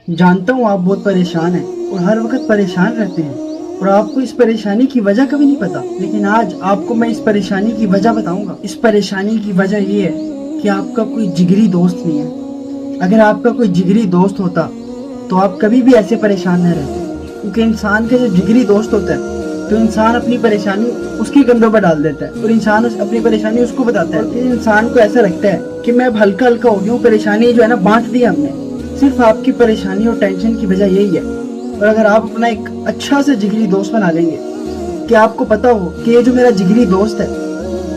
जानता हूँ आप बहुत परेशान हैं और हर वक्त परेशान रहते हैं और आपको इस परेशानी की वजह कभी नहीं पता, लेकिन आज आपको मैं इस परेशानी की वजह बताऊंगा। इस परेशानी की वजह ये है कि आपका कोई जिगरी दोस्त नहीं है। अगर आपका कोई जिगरी दोस्त होता तो आप कभी भी ऐसे परेशान नहीं रहते, क्योंकि इंसान का जब जिगरी दोस्त होता है तो इंसान अपनी परेशानी उसके कंधों पर डाल देता है और इंसान अपनी परेशानी उसको बताता है। फिर इंसान को ऐसा लगता है कि मैं अब हल्का हल्का हो गया हूँ, परेशानी जो है ना बांट दी हमने। सिर्फ आपकी परेशानी और टेंशन की वजह यही है। और अगर आप अपना एक अच्छा से जिगरी दोस्त बना लेंगे कि आपको पता हो कि ये जो मेरा जिगरी दोस्त है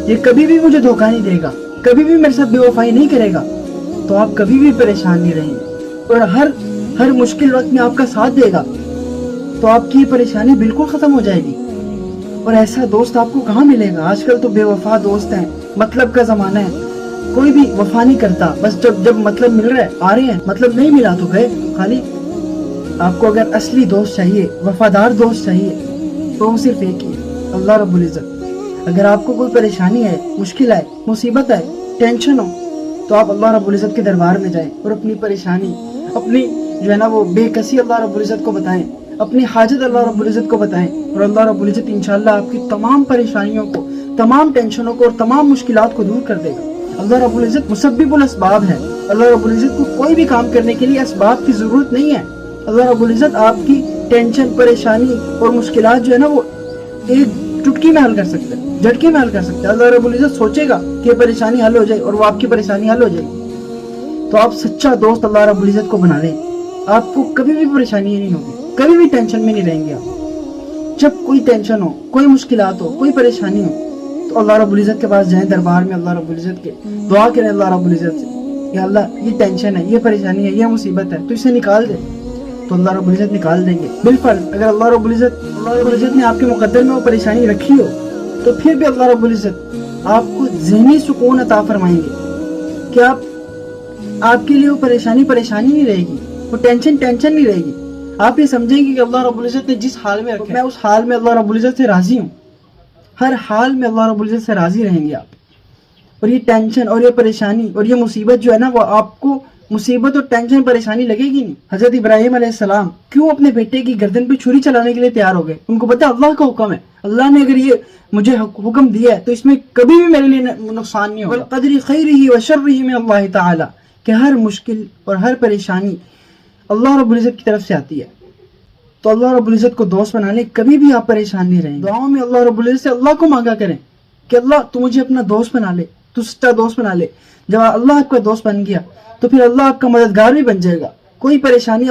ये कभी भी मुझे धोखा नहीं देगा, कभी भी मेरे साथ बेवफाई नहीं करेगा, तो आप कभी भी परेशान नहीं रहेंगे और हर मुश्किल वक्त में आपका साथ देगा, तो आपकी ये परेशानी बिल्कुल खत्म हो जाएगी। और ऐसा दोस्त आपको कहाँ मिलेगा? आजकल तो बेवफा दोस्त हैं, मतलब का जमाना है, कोई भी वफा नहीं करता। बस जब मतलब मिल रहा है आ रहे हैं, मतलब नहीं मिला तो गए खाली। आपको अगर असली दोस्त चाहिए, वफादार दोस्त चाहिए, तो वो सिर्फ एक ही है, अल्लाह रब्बुल इज्जत। अगर आपको कोई परेशानी है, मुश्किल है, मुसीबत है, टेंशन हो, तो आप अल्लाह रब्बुल इज्जत के दरबार में जाएं और अपनी परेशानी, अपनी जो है ना वो बेकसी अल्लाह रब्बुल इज्जत को बताएं, अपनी हाजत अल्लाह रब्बुल इज्जत को बताएं और अल्लाह रब्बुल इज्जत इंशाअल्लाह आपकी तमाम परेशानियों को, तमाम टेंशनों को और तमाम मुश्किलात को दूर कर देगा। अल्लाह रब्बुल इज्जत मुसब्बिबुल अस्बाब है। अल्लाह रब्बुल इज्जत को कोई भी काम करने के लिए असबाब की जरूरत नहीं है। अल्लाह रब्बुल इज्जत आपकी टेंशन, परेशानी और मुश्किलात जो है ना वो एक चुटकी में हल कर सकते हैं, झटके में हल कर सकते हैं। अल्लाह रब्बुल इज्जत सोचेगा कि ये परेशानी हल हो जाए और वो आपकी परेशानी हल हो जाएगी। तो आप सच्चा दोस्त अल्लाह रब्बुल इज्जत को बना लें, आपको कभी भी परेशानी नहीं होगी, कभी भी टेंशन में नहीं रहेंगे आप। जब कोई टेंशन हो, कोई मुश्किलात हो, कोई परेशानी हो, तो अल्लाह रब्बुल इज्जत के पास जाएं, दरबार में अल्लाह रब्बुल इज्जत के दुआ करें अल्लाह रब्बुल इज्जत से, या अल्लाह ये टेंशन है, ये परेशानी है, ये मुसीबत है, तो इसे निकाल दे। तो अल्लाह रब्बुल इज्जत निकाल देंगे। बिलफर्ज अगर अल्लाह रब्बुल इज्जत ने आपके मुकद्दर में वो परेशानी रखी हो, तो फिर भी अल्लाह रब्बुल इज्जत आपको ज़हनी सुकून अता फरमाएंगे कि आपके लिए वो परेशानी नहीं रहेगी, वो टेंशन नहीं रहेगी। आप ये समझेंगे कि अल्लाह रब्बुल इज्जत ने जिस हाल में रखा है, मैं उस हाल में अल्लाह रब्बुल इज्जत से राजी हूँ। हर हाल में अल्लाह रब्बुल इज्जत से राजी रहेंगे आप। और ये टेंशन और ये परेशानी और ये मुसीबत जो है ना, वो आपको मुसीबत और टेंशन परेशानी लगेगी नहीं। हजरत इब्राहिम अलैहिस्सलाम क्यों अपने बेटे की गर्दन पे छुरी चलाने के लिए तैयार हो गए? उनको पता अल्लाह का हुक्म है, अल्लाह ने अगर ये मुझे हुक्म दिया है तो इसमें कभी भी मेरे लिए नुकसान नहीं होगा। क़द्री खैरिही व शर्रिही मिन अल्लाह तआला, कि हर मुश्किल और हर परेशानी अल्लाह रब्बुल इज्जत की तरफ से आती है। तो अल्लाह रब्बुल इज्जत को दोस्त बना ले, कभी भी आप परेशान नहीं रहेंगे। दुआओं में अल्लाह रब्बुल इज्जत से अल्लाह को मांगा करें कि अल्लाह तू मुझे अपना दोस्त बना ले, तू सच्चा दोस्त बना ले। जब अल्लाह आपका दोस्त बन गया तो फिर अल्लाह आपका मददगार भी बन जाएगा। कोई परेशानी